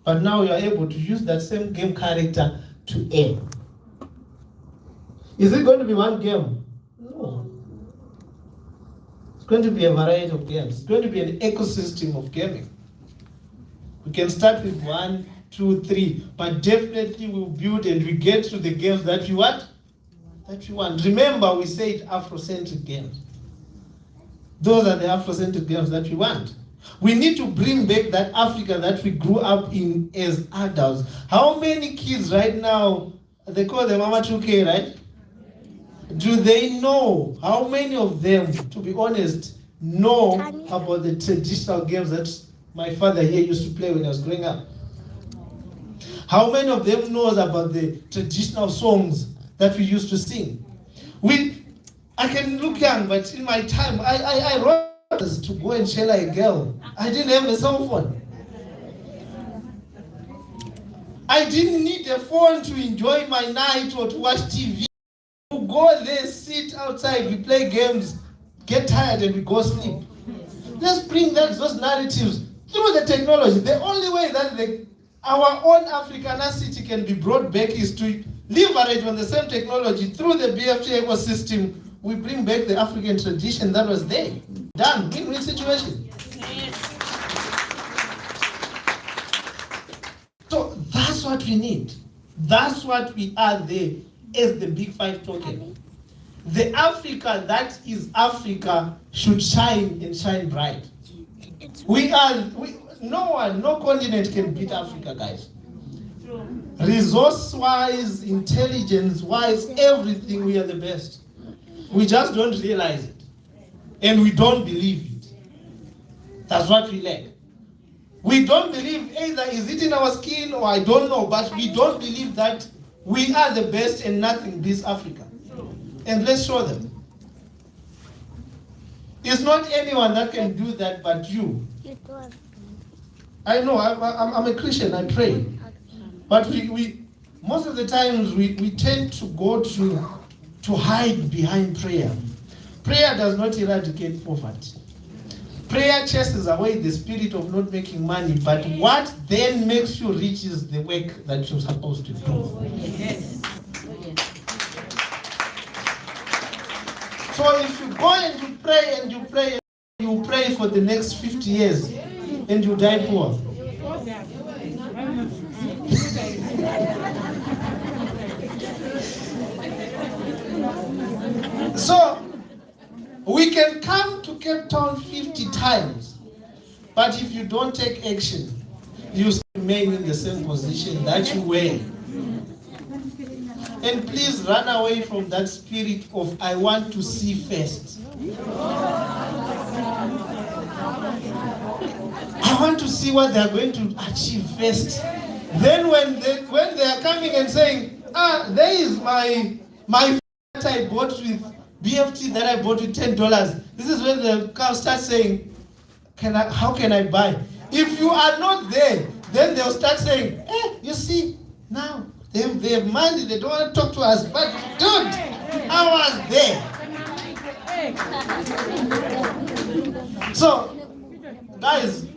But now you are able to use that same game character to earn. Is it going to be one game? No. It's going to be a variety of games. It's going to be an ecosystem of gaming. We can start with 1, 2, 3, but definitely we'll build and we get to the games that we want. Remember, we said Afrocentric games. Those are the Afrocentric games that we want. We need to bring back that Africa that we grew up in as adults. How many kids right now, they call them Mama 2K, right? Do they know, how many of them, to be honest, know about the traditional games that my father here used to play when I was growing up? How many of them knows about the traditional songs that we used to sing? I can look young, but in my time, I wrote to go and share like a girl. I didn't have a cell phone. I didn't need a phone to enjoy my night or to watch TV. We go there, sit outside, we play games, get tired and we go sleep. Let's bring those narratives through the technology. The only way that our own Africanity can be brought back is to leverage on the same technology through the BFT ecosystem. We bring back the African tradition that was there. Done. Win-win situation. So that's what we need. That's what we are there as the Big Five token. The Africa that is Africa should shine and shine bright. No continent can beat Africa, guys. Resource-wise, intelligence-wise, everything, we are the best. We just don't realize it. And we don't believe it. That's what we lack. We don't believe, either is it in our skin or I don't know, but we don't believe that we are the best and nothing beats Africa. And let's show them. It's not anyone that can do that but you. I know, I'm a Christian, I pray. But we most of the times we tend to go to hide behind prayer. Prayer does not eradicate poverty. Prayer chases away the spirit of not making money, but what then makes you rich is the work that you're supposed to do. Yes. So if you go and you pray and you pray for the next 50 years and you die poor. So we can come to Cape Town 50 times, but if you don't take action, you remain in the same position that you were. And please run away from that spirit of I want to see first. I want to see what they are going to achieve first. Then when they are coming and saying, there is my that I bought with BFT that I bought with $10. This is when the car starts saying, how can I buy? If you are not there, then they'll start saying, you see, now they have money, they don't want to talk to us, but dude, I was there. So, guys,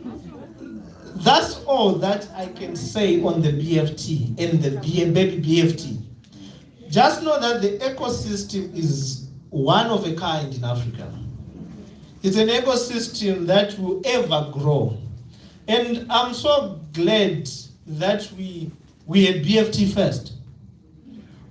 that's all that I can say on the BFT and the baby BFT. Just know that the ecosystem is one of a kind in Africa. It's an ecosystem that will ever grow. And I'm so glad that we had BFT first.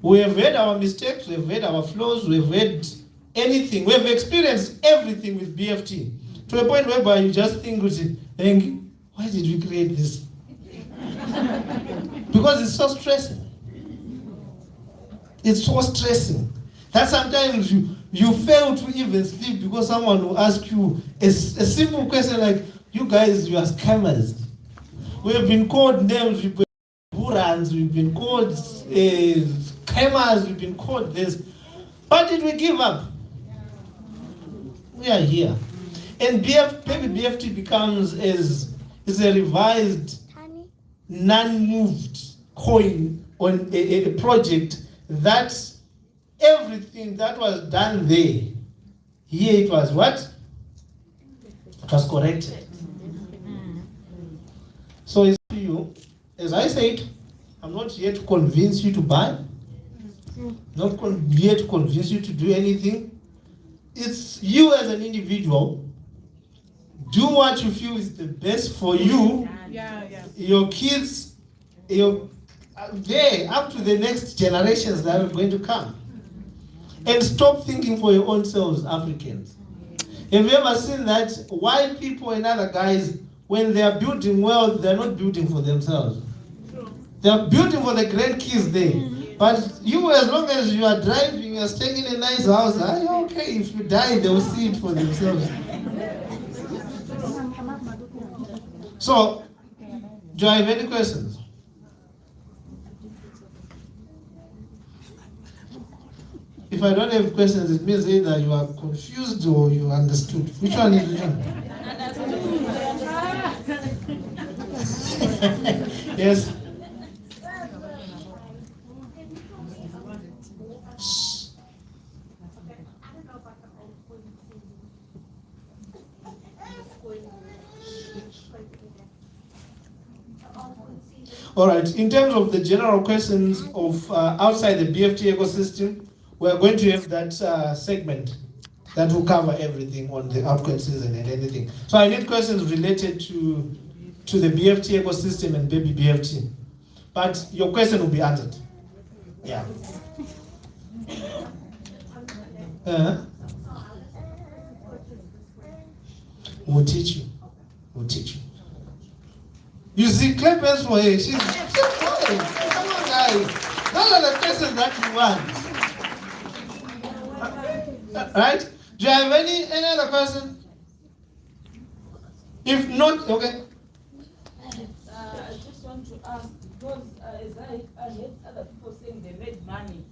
We have had our mistakes, we have had our flaws, we have had anything. We have experienced everything with BFT. To a point whereby you just think, why did we create this? Because it's so stressing. It's so stressing that sometimes you fail to even sleep because someone will ask you a simple question like, you guys, you are scammers. We have been called names, we've been burans, we've been called scammers, we've been called this. But did we give up? We are here. And baby BFT becomes is a revised, non-moved coin on a project that everything that was done there, here it was what? It was corrected. So it's to you, as I said, I'm not here to convince you to buy, not here to convince you to do anything. It's you as an individual. Do what you feel is the best for you, your kids, up to the next generations that are going to come. And stop thinking for your own selves, Africans. Have you ever seen that white people and other guys, when they are building wealth, they're not building for themselves. They are building for the grandkids there. But you, as long as you are driving, you are staying in a nice house, okay, if you die, they will see it for themselves. So, do I have any questions? If I don't have questions, it means either you are confused or you understood. Which one is which one? Yes. All right, in terms of the general questions of outside the BFT ecosystem, we're going to have that segment that will cover everything on the outcomes season and anything. So I need questions related to the BFT ecosystem and baby BFT. But your question will be answered. Yeah. We'll teach you. We'll teach you. You see, clap hands for her. She's fine. Come on, guys. Those are the questions that you want. Right? Do you have any other question? If not, okay. I just want to ask, because as I heard other people saying they made money,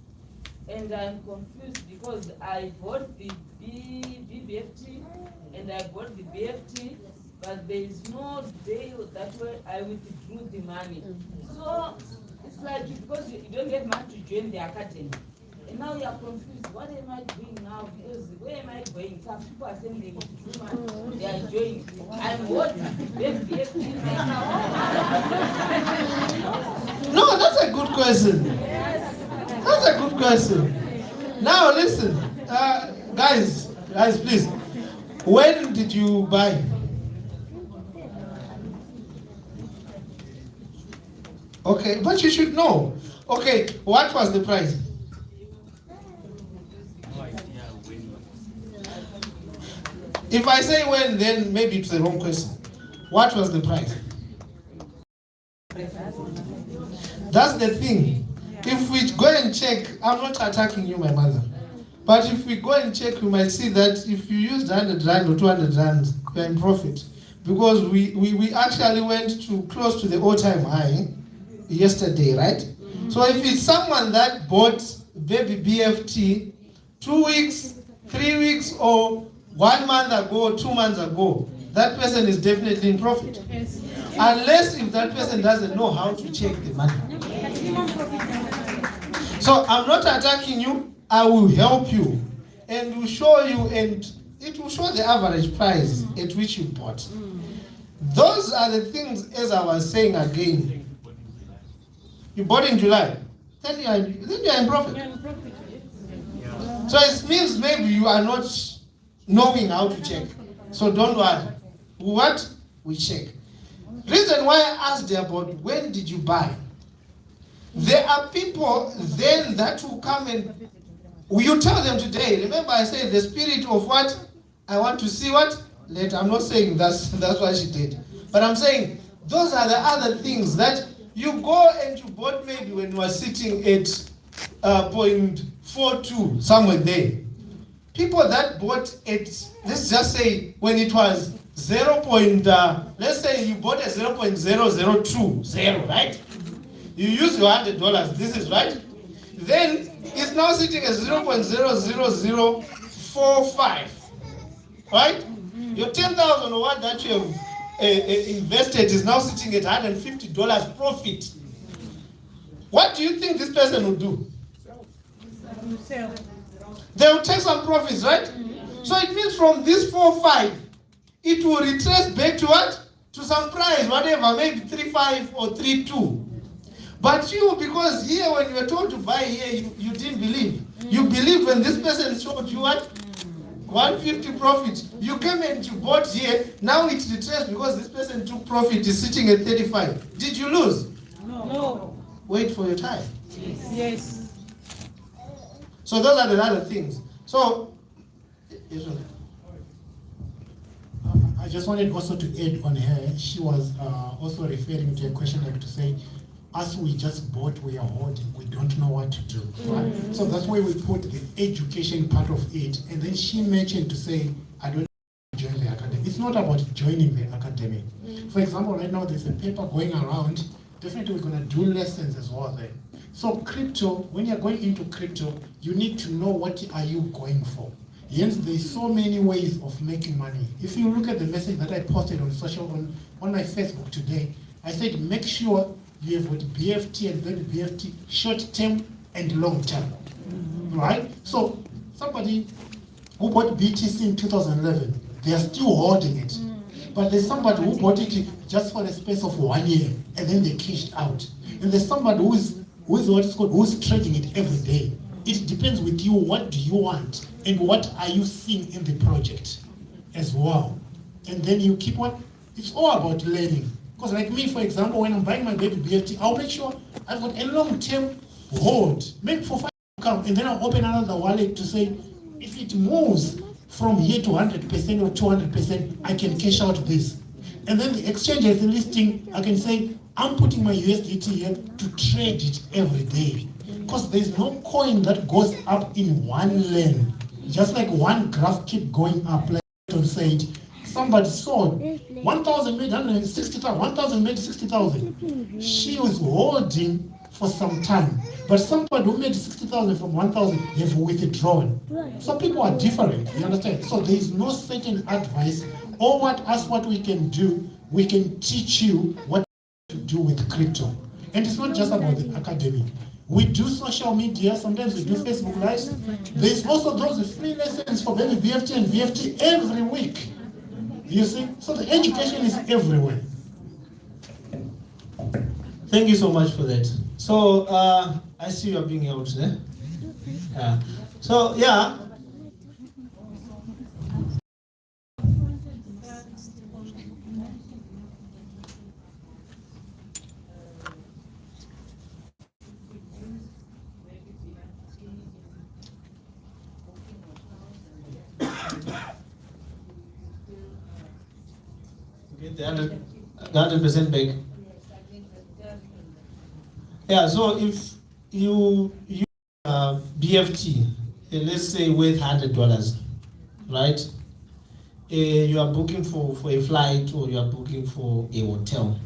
and I'm confused because I bought the BBFT and I bought the BFT, but there is no day that way I withdrew the money. So it's like because you don't get money to join the academy. And now you are confused. What am I doing now? Because where am I going? Some people are saying they withdrew money, they are joining. I'm what? BFT. No, that's a good question. That's a good question. Now listen, guys, please. When did you buy? Okay, but you should know. Okay, what was the price? If I say when, then maybe it's the wrong question. What was the price? That's the thing. If we go and check, I'm not attacking you, my mother. But if we go and check, we might see that if you used 100 rand or 200 rand, you're in profit. Because we actually went to close to the all-time high yesterday, right? So if it's someone that bought baby BFT 2 weeks, 3 weeks, or 1 month ago, 2 months ago, that person is definitely in profit. Unless if that person doesn't know how to check the money. So I'm not attacking you, I will help you and will show you, and it will show the average price at which you bought. Those are the things, as I was saying again. You bought in July, then you are in profit. So it means maybe you are not knowing how to check. So don't worry. What? We check. Reason why I asked about when did you buy? There are people then that will come and you tell them today. Remember I said the spirit of what? I want to see what? Later. I'm not saying that's what she did. But I'm saying those are the other things that you go and you bought maybe when you were sitting at 0.42, somewhere there. People that bought at, let's just say when it was 0. Let's say you bought a 0.0020, right? You use your $100, this is right. Then it's now sitting at 0.00045, right? Your 10,000 or what that you have invested is now sitting at $150 profit. What do you think this person will do? Sell. They will take some profits, right? So it means from this 4.5, it will retrace back to what? to some price, whatever, maybe 3.5 or 3.2. But you, because here when you were told to buy here, you didn't believe. You believed when this person showed you what? 150 profit. You came and you bought here. Now it's retraced because this person took profit, is sitting at 35. Did you lose? No. Wait for your time. Yes. So those are the other things. So, yes, sir. I just wanted also to add on her. She was also referring to a question like to say, as we just bought, we are holding, we don't know what to do. Right? So that's why we put the education part of it. And then she mentioned to say, I don't join the academy. It's not about joining the academy. For example, right now there's a paper going around. Definitely we're going to do lessons as well there. So crypto, when you're going into crypto, you need to know what are you going for. Hence, there's so many ways of making money. If you look at the message that I posted on on my Facebook today, I said make sure you have got BFT and then BFT short term and long term. Right? So somebody who bought BTC in 2011, they are still holding it. But there's somebody who bought it just for the space of 1 year and then they cashed out. And there's somebody who's trading it every day. It depends with you, what do you want and what are you seeing in the project as well. And then you keep on, it's all about learning. Because like me, for example, when I'm buying my baby BFT, I'll make sure I've got a long-term hold, maybe for 5 account, and then I'll open another wallet to say, if it moves from here to 100% or 200%, I can cash out this. And then the exchange has a listing, I can say, I'm putting my USDT here to trade it every day. Because there's no coin that goes up in one lane. Just like one graph keep going up, like Tom said, somebody sold 1,000 made 160,000, 1,000 made 60,000. She was holding for some time. But somebody who made 60,000 from 1,000 have withdrawn. So people are different, you understand? So there is no certain advice or what we can do. We can teach you what to do with crypto. And it's not just about the academic. We do social media, sometimes we do Facebook Lives. There's also those free lessons for baby BFT and BFT every week. You see? So the education is everywhere. Thank you so much for that. So, I see you are being out there. Yeah. So, yeah. Get the 100% back. Yeah, so if you use BFT, let's say worth $100, right? You are booking for a flight or you are booking for a hotel.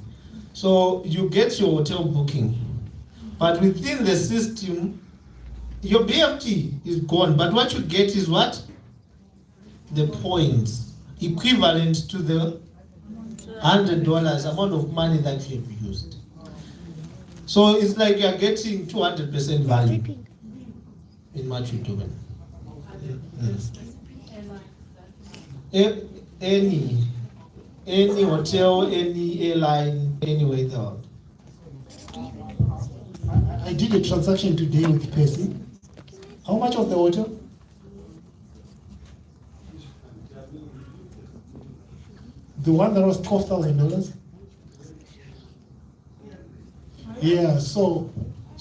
So you get your hotel booking, but within the system, your BFT is gone. But what you get is what? The points equivalent to the $100 amount of money that you have used. So it's like you're getting 200% value in what you're doing. Any hotel, any airline, anywhere in the world. I did a transaction today with Percy. How much was the hotel? The one that was $12,000. Yeah, so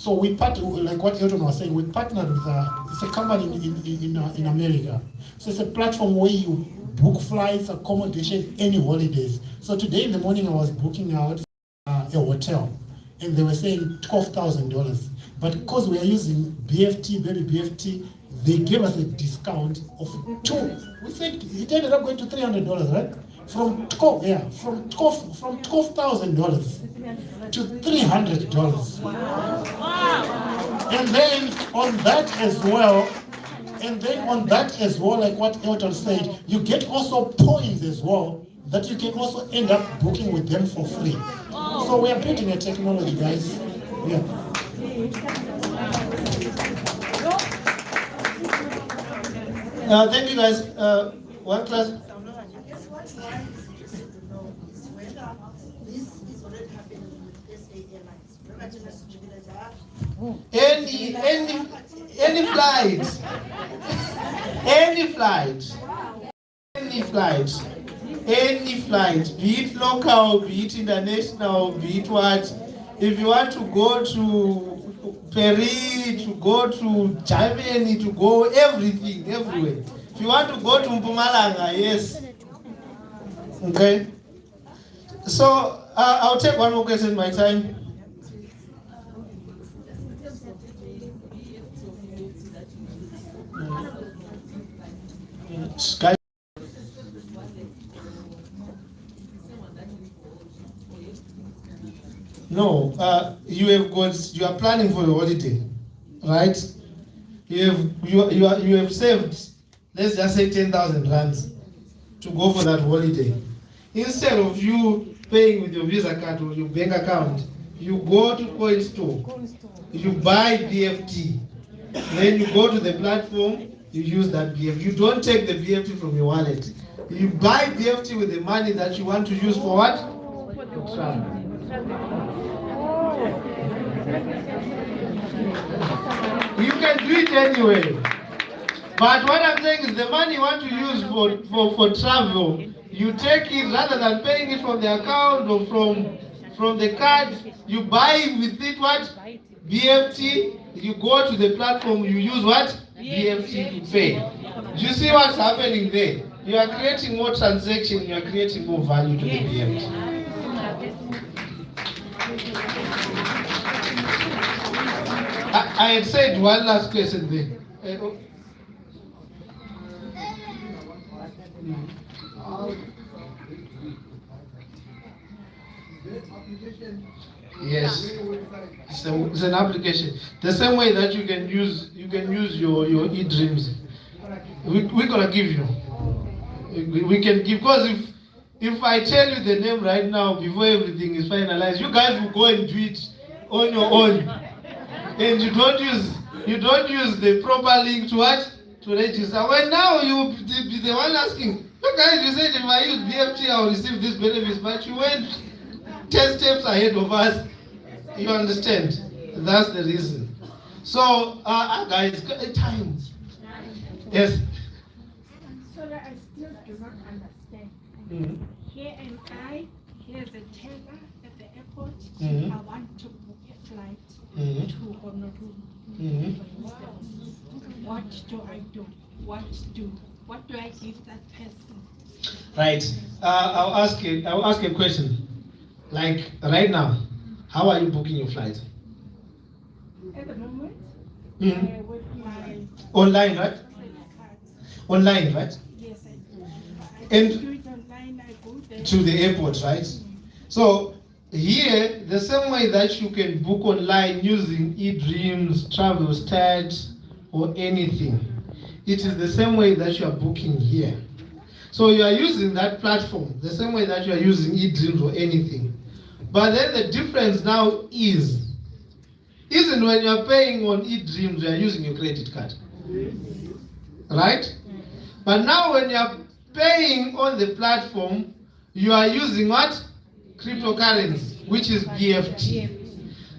we partnered, like what Elton was saying, we partnered with it's a company in America. So it's a platform where you book flights, accommodation, any holidays. So today in the morning I was booking out a hotel, and they were saying $12,000. But because we are using BFT, baby BFT, they gave us a discount of $2. We think it ended up going to $300, right? From $12,000 to $300. Wow. And then on that as well, like what Elton said, you get also points as well that you can also end up booking with them for free. So we are building a technology, guys. Yeah. Thank you, guys. One class. Any flight. Any flight. Any flight. Any flight. Be it local, be it international, be it what. If you want to go to Paris, to go to Germany, to go everything, everywhere. If you want to go to Mpumalanga, yes. Okay. So I'll take one more question my time. Guys. No, you are planning for your holiday, right? You have saved, let's just say 10,000 rands to go for that holiday. Instead of you paying with your Visa card or your bank account, you go to coin store, you buy BFT, then you go to the platform, you use that BFT. You don't take the BFT from your wallet. You buy BFT with the money that you want to use for what? For travel. You can do it anyway. But what I'm saying is the money you want to use for travel, you take it rather than paying it from the account or from the card, you buy with it what? BFT, you go to the platform, you use what? BFT to pay. Do you see what's happening there? You are creating more transaction, you are creating more value to the BFT. I had said one last question there. Yes, it's an application. The same way that you can use your e-dreams. We're gonna give you. We can give, because if I tell you the name right now before everything is finalized, you guys will go and do it on your own, and you don't use the proper link to what? To register. When now you be the one asking, you guys, you said if I use BFT I will receive these benefits, but you went 10 steps ahead of us. You understand? That's the reason. So, guys, time. Yes. Sorry, I still do not understand. Here am I, here's a teller at the airport. I want to book a flight to Honolulu. What do I do? What do I give that person? Right. I'll ask a question. Like right now, how are you booking your flight? At the moment, with my online, right? credit card. Online, right? Yes, I do. And do it online, I go there. to the airport, right? So here, the same way that you can book online using eDreams, Travel Stats, or anything, it is the same way that you are booking here. So you are using that platform the same way that you are using eDreams or anything. But then the difference now isn't when you are paying on eDreams, you are using your credit card. Right? But now when you are paying on the platform, you are using what? Cryptocurrency, which is BFT.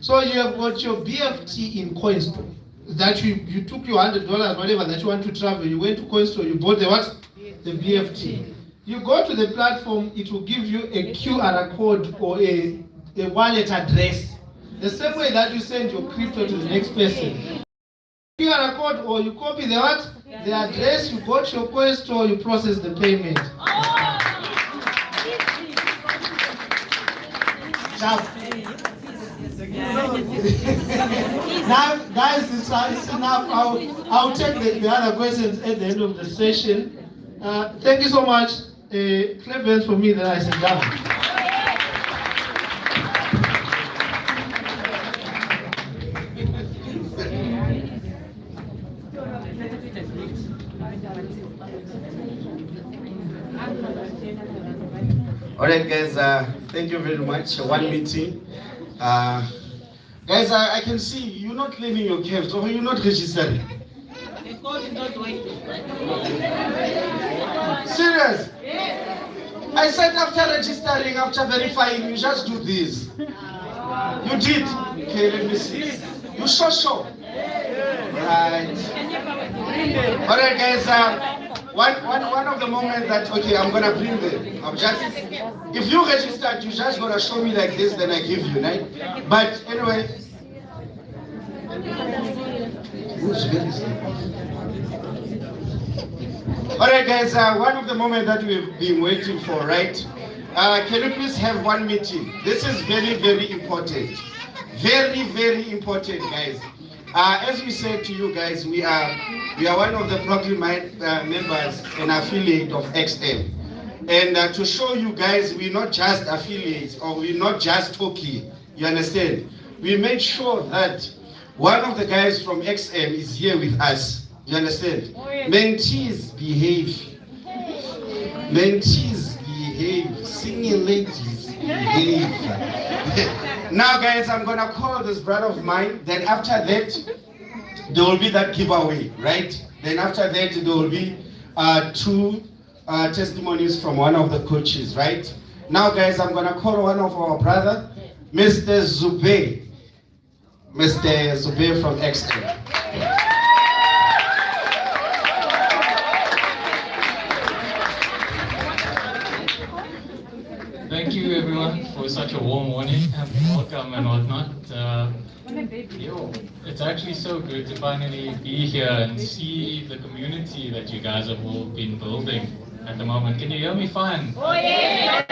So you have got your BFT in CoinStore. That you took your $100, whatever that you want to travel, you went to CoinStore, you bought the what? The BFT. You go to the platform, it will give you a QR code or a wallet address. The same way that you send your crypto to the next person. QR code, or you copy the what? The address, you go to your CoinStore, you process the payment. Now, guys, it's enough. I'll take the other questions at the end of the session. Thank you so much. Clap hands for me, then I sit down. All right, guys, thank you very much. One meeting. Guys, I can see you're not claiming your caps, or you're not registering. The code is not working. Serious? Yes. I said after registering, after verifying, you just do this. You did? Okay, let me see. You sure? Right. All right, guys. One of the moments that, okay, I'm gonna bring them. I'm just, if you registered, you just gonna show me like this, then I give you, right? But anyway. All right, guys. One of the moments that we've been waiting for, right? Can you please have one meeting? This is very, very important. Very, very important, guys. As we said to you guys, we are one of the program members and affiliate of XM. And to show you guys, we're not just affiliates or we're not just talking. You understand? We made sure that one of the guys from XM is here with us. You understand? Mentees behave. Mentees behave. Senior ladies behave. Now, guys, I'm gonna call this brother of mine. Then after that, there will be that giveaway, right? Then after that, there will be two testimonies from one of the coaches, right? Now, guys, I'm gonna call one of our brother, Mr. Zube. Mr. Zube from XM. Thank you everyone for such a warm morning and welcome and whatnot. It's actually so good to finally be here and see the community that you guys have all been building at the moment. Can you hear me fine? Oh yes.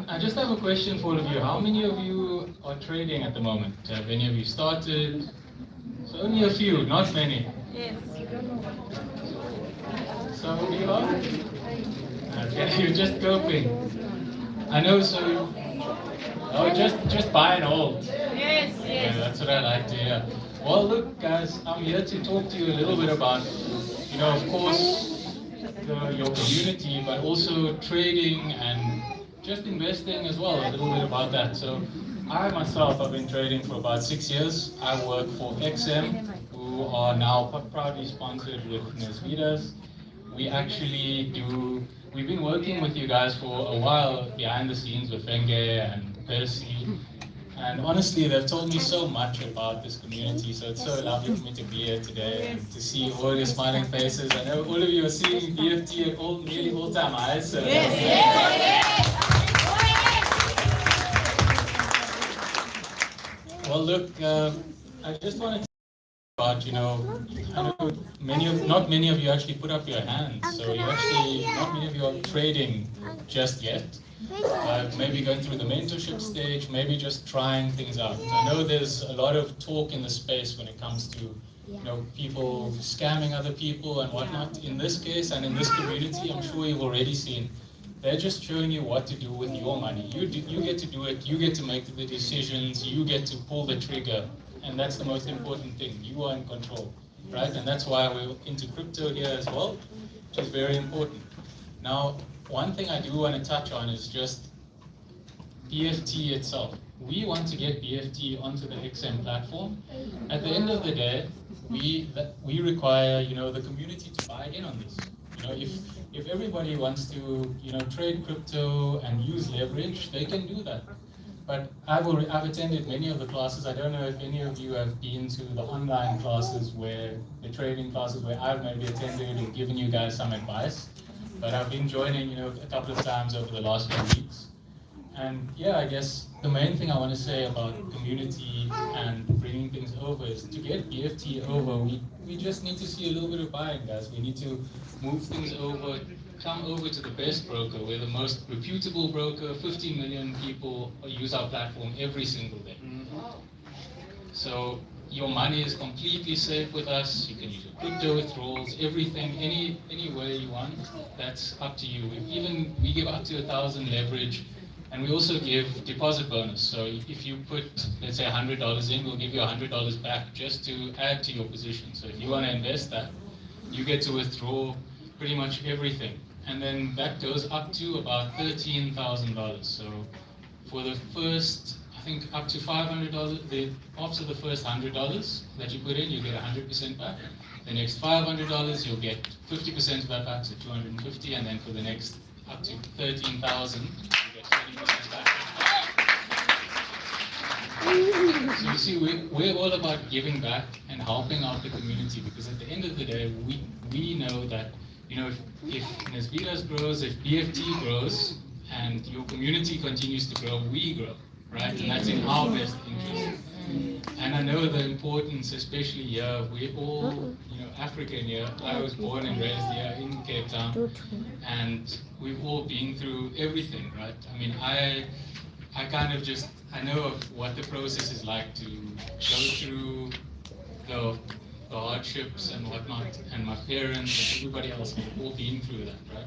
I just have a question for all of you. How many of you are trading at the moment? Have any of you started? So only a few, not many. Yes. So you are? Okay, you're just coping. I know, so just buy and hold. Yes. Yeah, that's what I like to hear. Well, look, guys, I'm here to talk to you a little bit about, of course, your community, but also trading and just investing as well, a little bit about that. So I myself have been trading for about 6 years. I work for XM, who are now proudly sponsored with Nesvidas. We've been working with you guys for a while behind the scenes with Fenge and Percy. And honestly, they've told me so much about this community, so it's so lovely for me to be here today and to see all your smiling faces. I know all of you are seeing BFT at nearly all-time highs. So Well, look, I just wanted to talk about, I know not many of you actually put up your hands, so not many of you are trading just yet. Maybe going through the mentorship stage, maybe just trying things out. I know there's a lot of talk in the space when it comes to people scamming other people and whatnot. In this case and in this community, I'm sure you've already seen, they're just showing you what to do with your money. You get to do it, you get to make the decisions, you get to pull the trigger, and that's the most important thing. You are in control, right? And that's why we're into crypto here as well, which is very important. Now, one thing I do want to touch on is just BFT itself. We want to get BFT onto the XM platform. At the end of the day, we require the community to buy in on this. If everybody wants to trade crypto and use leverage, they can do that. But I've attended many of the classes. I don't know if any of you have been to the online classes the trading classes where I've maybe attended and given you guys some advice. But I've been joining, a couple of times over the last few weeks. And yeah, I guess the main thing I want to say about community and bringing things over is to get BFT over, we just need to see a little bit of buying, guys. We need to move things over, come over to the best broker. We're the most reputable broker. 50 million people use our platform every single day. So your money is completely safe with us. You can use your crypto withdrawals, everything, any way you want. That's up to you. We give up to 1,000 leverage, and we also give deposit bonus. So if you put, let's say, $100 in, we'll give you $100 back just to add to your position. So if you want to invest that, you get to withdraw pretty much everything. And then that goes up to about $13,000. So for the first, I think up to $500, after the first $100 that you put in, you get 100% back. The next $500, you'll get 50% of that back, so 250, and then for the next up to 13,000, you get 20% back. So you see, we're all about giving back and helping out the community, because at the end of the day, we know that, you know, if Nesbitas grows, if BFT grows, and your community continues to grow, we grow, right? And that's in our best interest. And I know the importance, especially here, we're all, you know, African here. I was born and raised here in Cape Town, and we've all been through everything, right? I mean, I kind of just, I know what the process is like to go through the hardships and whatnot, and my parents and everybody else have all been through that, right?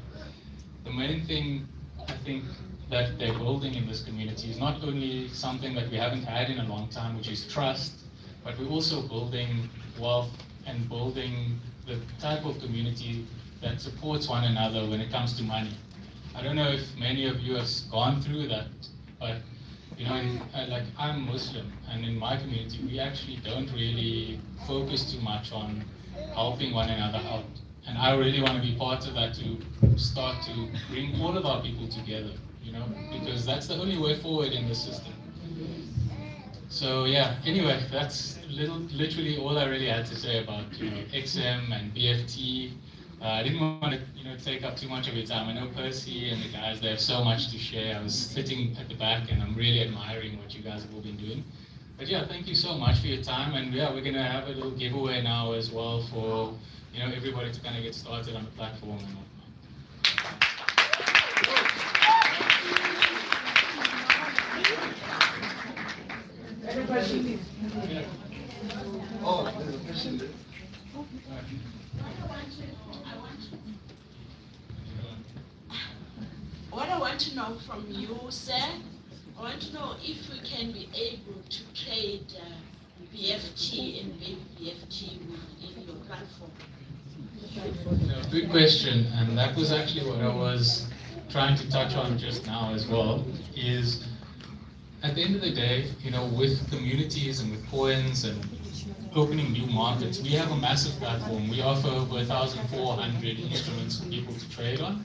The main thing I think that they're building in this community is not only something that we haven't had in a long time, which is trust, but we're also building wealth and building the type of community that supports one another when it comes to money. I don't know if many of you have gone through that, but you know, like I'm Muslim, and in my community, we actually don't really focus too much on helping one another out. And I really want to be part of that, to start to bring all of our people together, you know, because that's the only way forward in the system. So yeah, anyway, that's literally all I really had to say about, you know, XM and BFT. I didn't want to, you know, take up too much of your time. I know Percy and the guys, they have so much to share. I was sitting at the back and I'm really admiring what you guys have all been doing. But yeah, thank you so much for your time. And yeah, we're going to have a little giveaway now as well for, you know, everybody to kind of get started on the platform and whatnot. Any questions? Yeah. Oh, there's a question there. What I want to know from you, sir, I want to know if we can be able to trade BFT and maybe BFT within your platform. Good question, and that was actually what I was trying to touch on just now as well, is at the end of the day, you know, with communities and with coins and opening new markets, we have a massive platform. We offer over 1,400 instruments for people to trade on.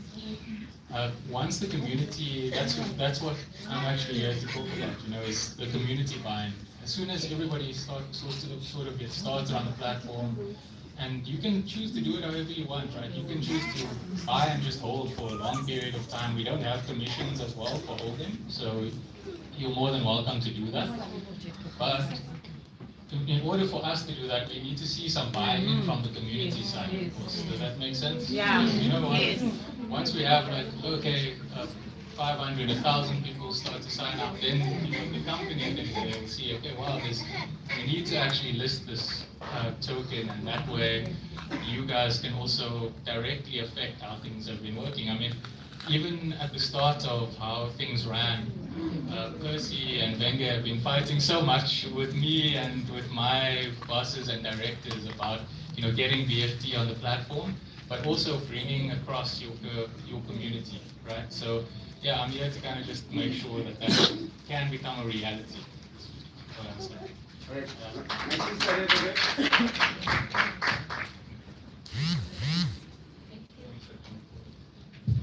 Once the community, that's what I'm actually here to talk about, you know, is the community buying. As soon as everybody sort of get started on the platform, and you can choose to do it however you want, right? You can choose to buy and just hold for a long period of time. We don't have commissions as well for holding, so you're more than welcome to do that. But in order for us to do that, we need to see some buy-in from the community side, of course. Does that make sense? Yeah. You know what? Once we have like, okay, 500, 1,000 people start to sign up, then, you know, the company will see, okay, wow, we need to actually list this token, and that way you guys can also directly affect how things have been working. I mean, even at the start of how things ran, Percy and Wenger have been fighting so much with me and with my bosses and directors about, you know, getting BFT on the platform, but also bringing across your community, right? So yeah, I'm here to kind of just make sure that that can become a reality. That's what I'm saying. Right. Next is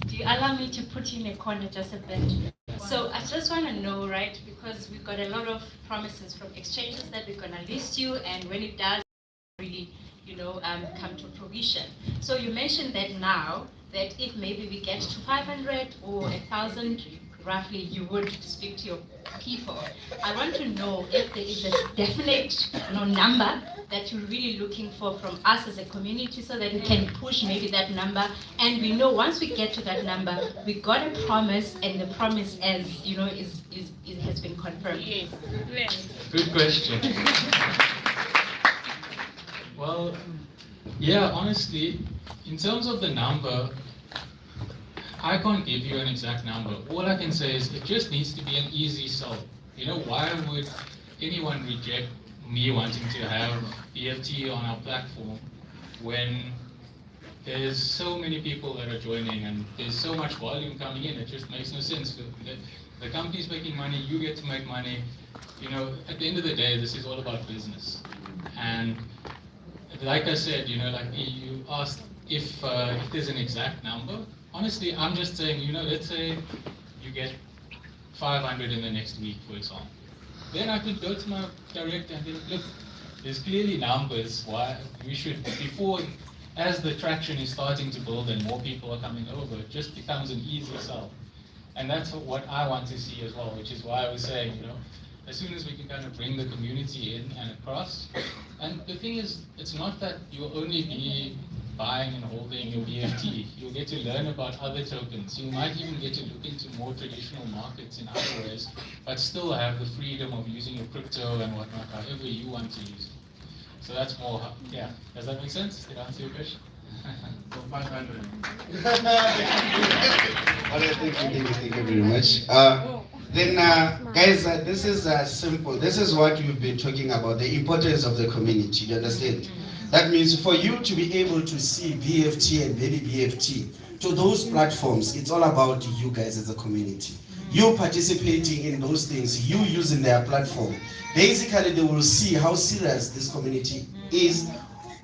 Do you allow me to put in a corner just a bit? So I just want to know, right, because we've got a lot of promises from exchanges that we're going to list you, and when it does really, you know, come to fruition. So you mentioned that now, that if maybe we get to 500 or 1,000, roughly, you would speak to your people. I want to know if there is a definite, you know, number that you're really looking for from us as a community, so that we can push maybe that number, and we know once we get to that number, we got a promise, and the promise, as you know, has been confirmed. Yes. Good question. Well, yeah, honestly, in terms of the number, I can't give you an exact number. All I can say is it just needs to be an easy sell. You know, why would anyone reject me wanting to have BFT on our platform when there's so many people that are joining and there's so much volume coming in? It just makes no sense. The company's making money, you get to make money. You know, at the end of the day, this is all about business. And like I said, you know, like you asked if there's an exact number. Honestly, I'm just saying, you know, let's say you get 500 in the next week, for example. then I could go to my director and be like, look, there's clearly numbers why we should, before, as the traction is starting to build and more people are coming over, it just becomes an easy sell. And that's what I want to see as well, which is why I was saying, as soon as we can kind of bring the community in and across. And the thing is, it's not that you'll only be buying and holding your BFT. You'll get to learn about other tokens. You might even get to look into more traditional markets in other ways, but still have the freedom of using your crypto and whatnot, however you want to use it. So that's more, yeah. Does that make sense? Did I answer your question? For 500. Thank you very much. Guys, this is simple. This is what we've been talking about, the importance of the community, you understand? That means for you to be able to see BFT and baby BFT to those platforms, it's all about you guys as a community. You participating in those things, you using their platform. Basically, they will see how serious this community is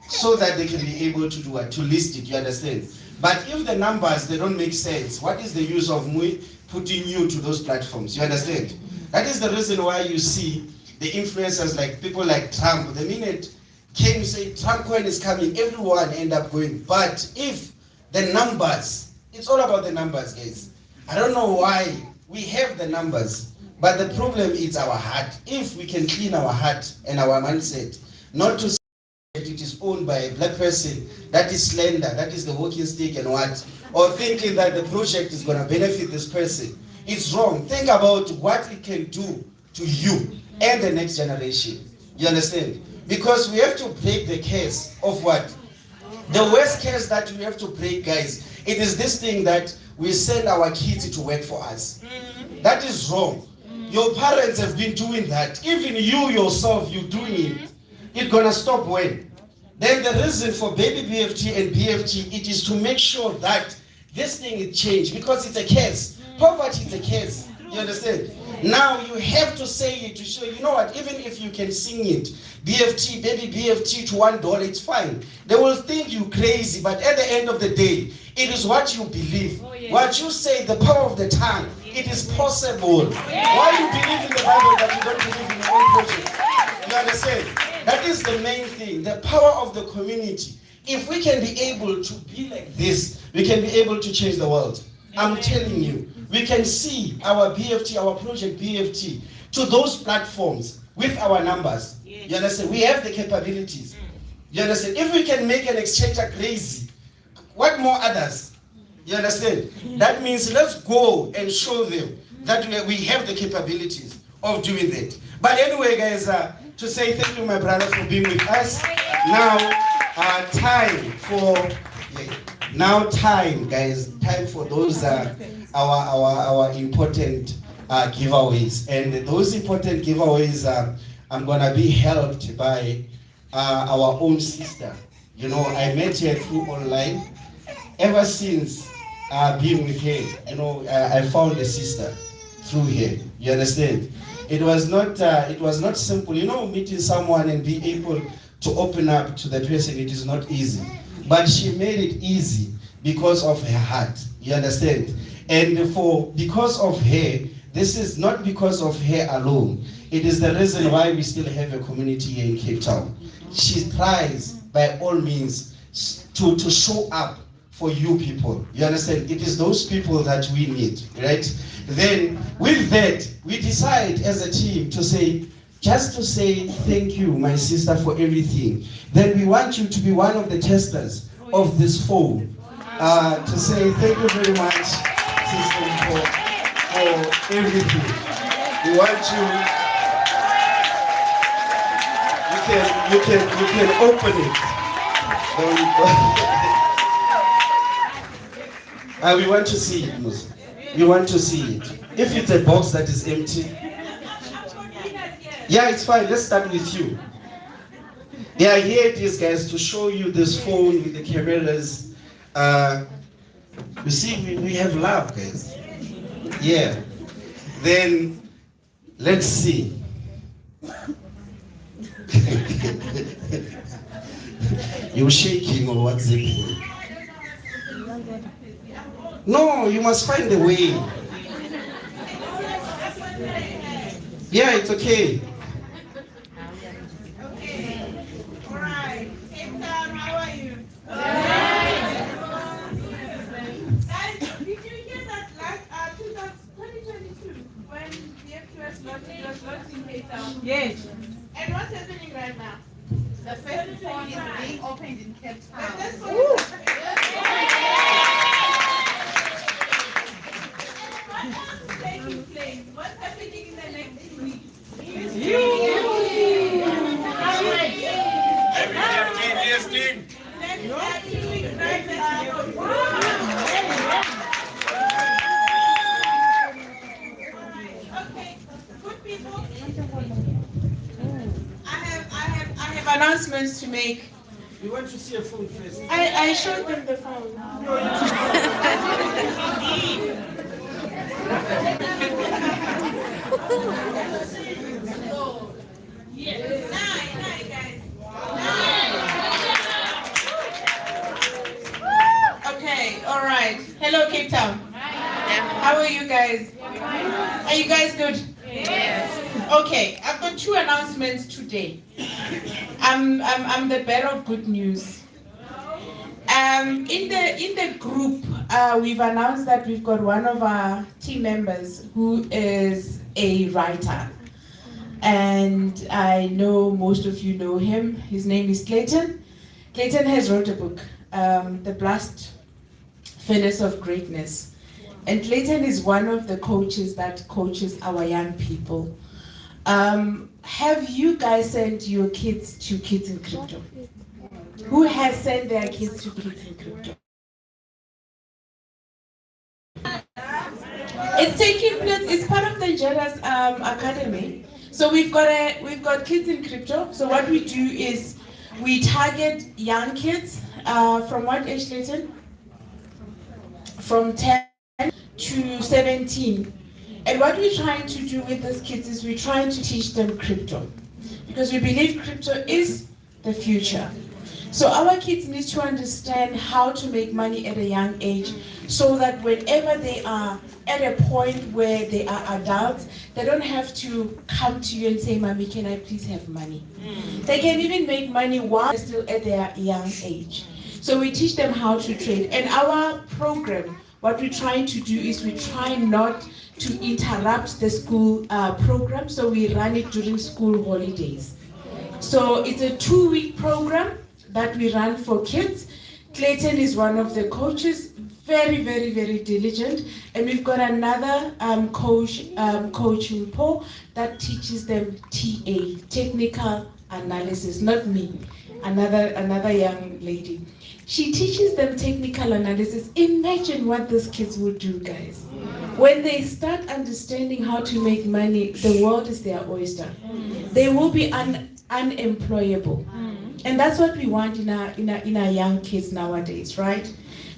so that they can be able to do what? To list it, you understand? But if the numbers, they don't make sense, what is the use of me putting you to those platforms, you understand? That is the reason why you see the influencers like people like Trump, the minute came say Trump coin is coming, everyone end up going. But if the numbers, it's all about the numbers, guys. I don't know why we have the numbers, but the problem is our heart. If we can clean our heart and our mindset, not to say that it is owned by a black person, that is slender, that is the walking stick and what, or thinking that the project is going to benefit this person, it's wrong. Think about what it can do to you and the next generation. You understand? Because we have to break the case of what? The worst case that we have to break, guys, it is this thing that we send our kids to work for us. That is wrong. Your parents have been doing that. Even you yourself, you're doing it. It's gonna stop when? Then the reason for baby BFT and BFT, it is to make sure that this thing is changed because it's a case. Poverty is a case. You understand? Now you have to say it to show, you know what, even if you can sing it, BFT, baby BFT to $1, it's fine. They will think you crazy, but at the end of the day, it is what you believe. What you say, the power of the tongue, it is possible. Why you believe in the Bible but you don't believe in your own project? You understand? That is the main thing, the power of the community. If we can be able to be like this, we can be able to change the world. I'm telling you, we can see our BFT, our project BFT, to those platforms with our numbers. You understand? We have the capabilities. You understand? If we can make an exchanger crazy, what more others? You understand? That means let's go and show them that we have the capabilities of doing that. But anyway, guys, to say thank you, my brother, for being with us. Time, guys, time for those our important giveaways. And those important giveaways, I'm gonna be helped by our own sister. You know, I met her through online. Ever since being with her, you know, I found a sister through her. You understand? It was not simple. You know, meeting someone and be able to open up to the person, it is not easy. But she made it easy because of her heart. You understand? And because of her, this is not because of her alone. It is the reason why we still have a community here in Cape Town. She tries by all means to show up for you people. You understand? It is those people that we need, right? Then with that, we decide as a team to say, just to say thank you, my sister, for everything. Then we want you to be one of the testers of this phone. To say thank you very much, sister, for everything. We want you can open it. We want to see it, Musa. We want to see it. If it's a box that is empty, yeah, it's fine. Let's start with you. Yeah, here it is, guys, to show you this phone with the cameras. You see, we have love, guys. Yeah. Then, let's see. You're shaking or what's it? No, you must find a way. Yeah, it's okay. Okay. All right. Cape Town, how are you? Guys, did you hear that last 2022 when the FQS launched in Cape Town? Yes. And what's happening right now? The first one is being opened in Cape Town. The first one is taking place. What's happening in the next 2 weeks? Okay, good people. I have announcements to make. We want to see a phone first. I showed them the phone. Yes. Nine, guys. Okay, all right. Hello, Cape Town. How are you guys? Are you guys good? Yes. Okay, I've got 2 announcements today. I'm the bearer of good news. In the group, we've announced that we've got one of our team members who is a writer. And I know most of you know him. His name is Clayton. Clayton has wrote a book, The Blast Furnace of Greatness. And Clayton is one of the coaches that coaches our young people. Have you guys sent your kids to Kids in Crypto? Who has sent their kids to Kids in Crypto? It's taking place, it's part of the Jedas Academy. So we've got Kids in Crypto. So what we do is we target young kids from what age, Clayton? From 10 to 17. And what we're trying to do with these kids is we're trying to teach them crypto. Because we believe crypto is the future. So our kids need to understand how to make money at a young age so that whenever they are at a point where they are adults, they don't have to come to you and say, Mommy, can I please have money? They can even make money while they're still at their young age. So we teach them how to trade. And our program, what we're trying to do is we try not to interrupt the school program, so we run it during school holidays. So it's a 2-week program that we run for kids. Clayton is one of the coaches, very, very, very diligent. And we've got another coach, Coach Mpo, that teaches them TA, technical analysis, not me, another young lady. She teaches them technical analysis. Imagine what these kids will do, guys. When they start understanding how to make money, the world is their oyster. They will be unemployable. And that's what we want in our young kids nowadays, right?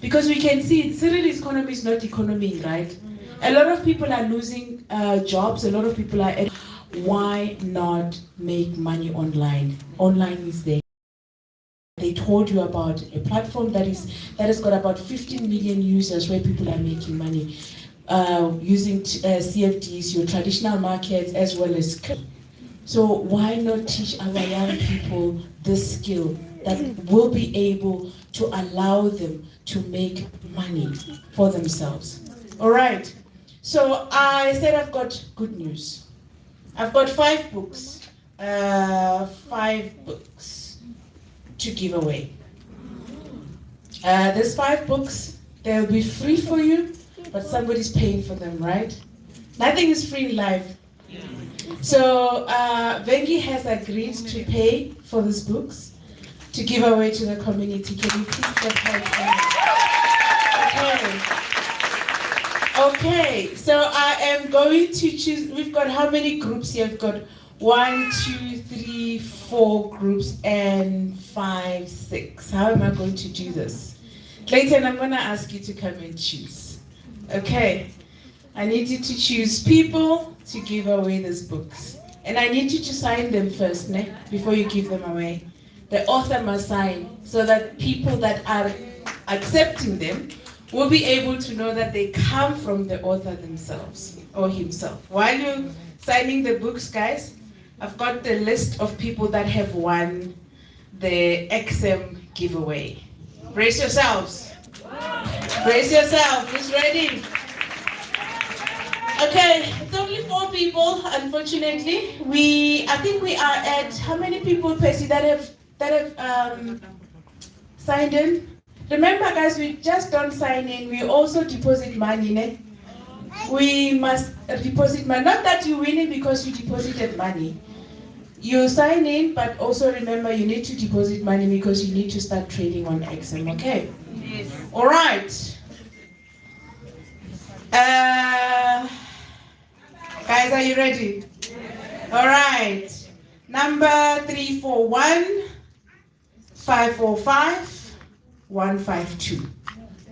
Because we can see Cyril's economy is not economy, right? A lot of people are losing jobs, a lot of people are why not make money online? Online is there. They told you about a platform that has got about 15 million users where people are making money using CFDs, your traditional markets, as well as. So why not teach our young people this skill that will be able to allow them to make money for themselves? All right. So I said I've got good news. I've got 5 books. 5 books to give away. There's 5 books. They'll be free for you, but somebody's paying for them, right? Nothing is free in life. So Vengi has agreed to pay for these books to give away to the community. Can you please get her? Okay, so I am going to choose. We've got how many groups here? We've got 1, 2, 3, 4 groups and 5, 6. How am I going to do this? Clayton, I'm going to ask you to come and choose. Okay, I need you to choose people to give away these books. And I need you to sign them first, before you give them away. The author must sign so that people that are accepting them will be able to know that they come from the author themselves or himself. While you signing the books, guys, I've got the list of people that have won the XM giveaway. Brace yourselves. Brace yourself. Who's ready? Okay, it's only 4 people, unfortunately. I think we are at how many people, Percy, that have signed in? Remember, guys, we just don't sign in. We also deposit money. Ne? We must deposit money. Not that you win it because you deposited money. You sign in, but also remember you need to deposit money because you need to start trading on XM. Okay? Yes. All right. Guys, are you ready? All right. Number 341 545 152.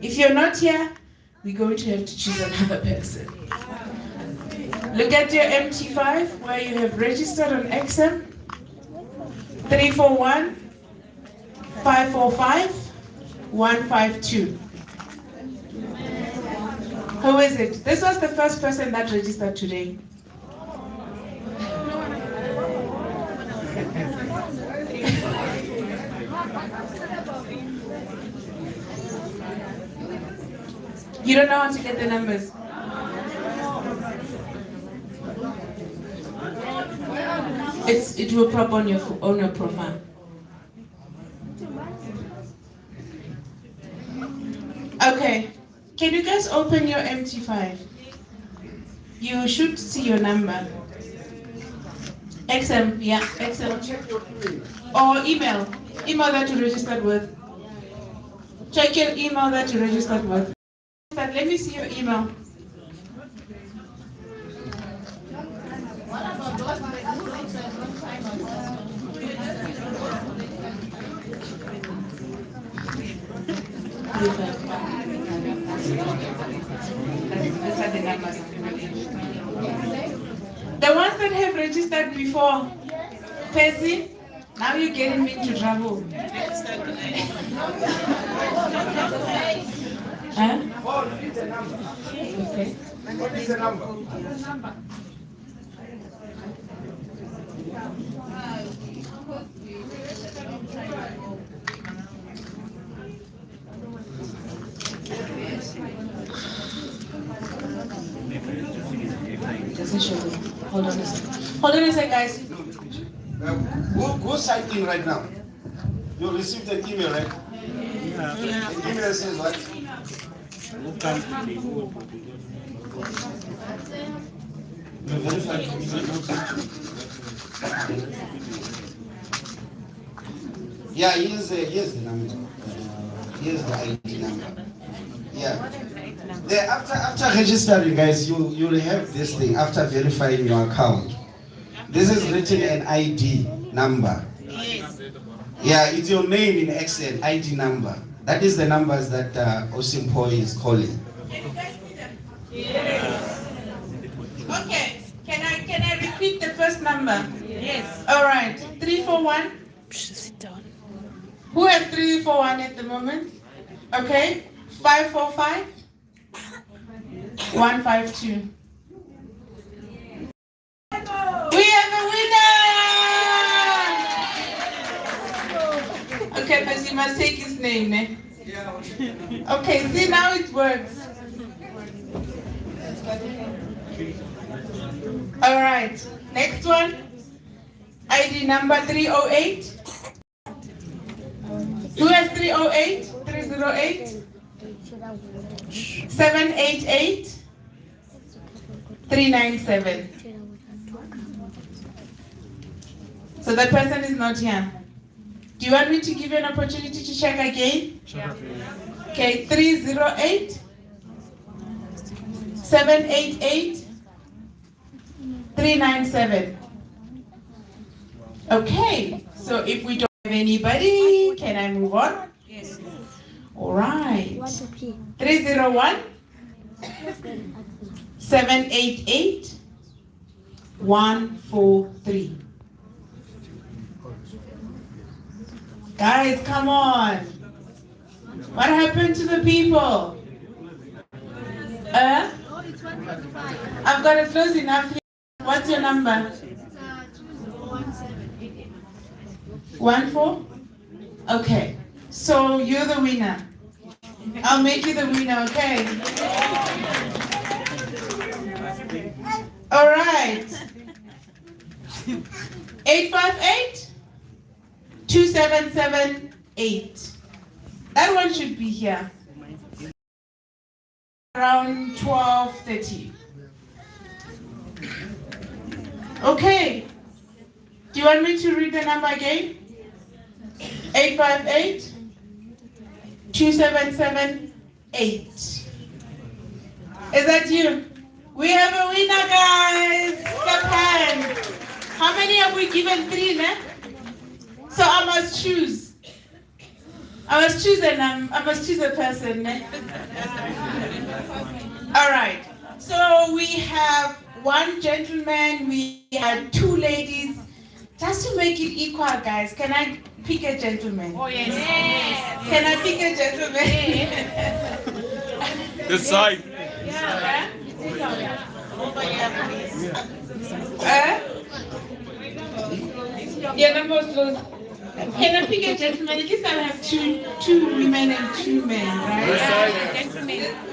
If you're not here, we're going to have to choose another person. Look at your MT5 where you have registered on XM. 341 545 152. Who is it? This was the first person that registered today. You don't know how to get the numbers? It will pop on your profile. Okay. Can you guys open your MT5? You should see your number. XM, yeah, XM. Or email. Email that you registered with. Check your email that you registered with. Let me see your email. These are the numbers. The ones that have registered before, Percy, now you're getting me into trouble. Huh? Okay. What is the number? Doesn't show them. Hold on a second. Hold on a second, guys. Go sign in right now. You received an email, right? Yeah. The email says what? Yeah, here's the number. Here's the ID number. Yeah. There, after registering, guys, you'll have this thing after verifying your account. This is written an ID number. Yeah, it's your name in Excel, ID number. That is the numbers that Osimpo is calling. Yes. Okay. Can I repeat the first number? Yes. All right. 341. Sit down. Who has 341 at the moment? Okay. 545 152. We have a winner! Okay, but you must take his name, eh? Okay, see now it works. All right, next one. ID number 308. Who has 308? 308? 788? 397. So that person is not here. Do you want me to give you an opportunity to check again? Yeah. Okay, 308, 788, 397. Okay, so if we don't have anybody, can I move on? Yes. All right. 301, 788, 143. Guys, come on. What happened to the people? I've got it close enough here. What's your number? 14? Okay. So you're the winner. I'll make you the winner, okay? All right. 858-2778. That one should be here. Around 12:30. Okay. Do you want me to read the number again? 858-2778. Is that you? We have a winner, guys. Clap hands. How many have we given? 3, ne? So I must choose. I must choose a person, ne? All right. So we have 1 gentleman, we had 2 ladies. Just to make it equal, guys, can I pick a gentleman? Oh, yes. Can I pick a gentleman? This side. Yeah, number close. Can I pick a gentleman? At least I'll have two women and 2 men, right? This side.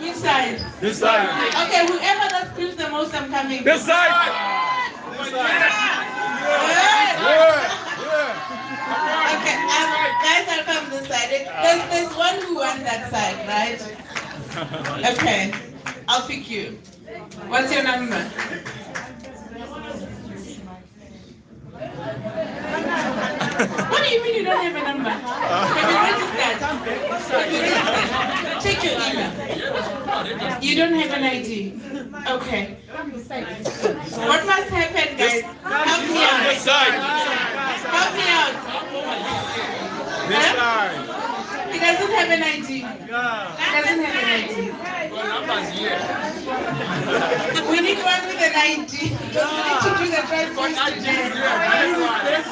Which side? This side. Okay, whoever that screams the most, I'm coming. This side. This side. Okay, guys, I'll come this side. There's one who won that side, right? Okay, I'll pick you. What's your number? What do you mean you don't have a number? Have you registered? Check your email. You don't have an ID. Okay. What must happen, guys? Help me out. This side. Help me out. This side. He doesn't have an ID. He doesn't have an ID. We need one with an ID. We need to do the transport today.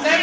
That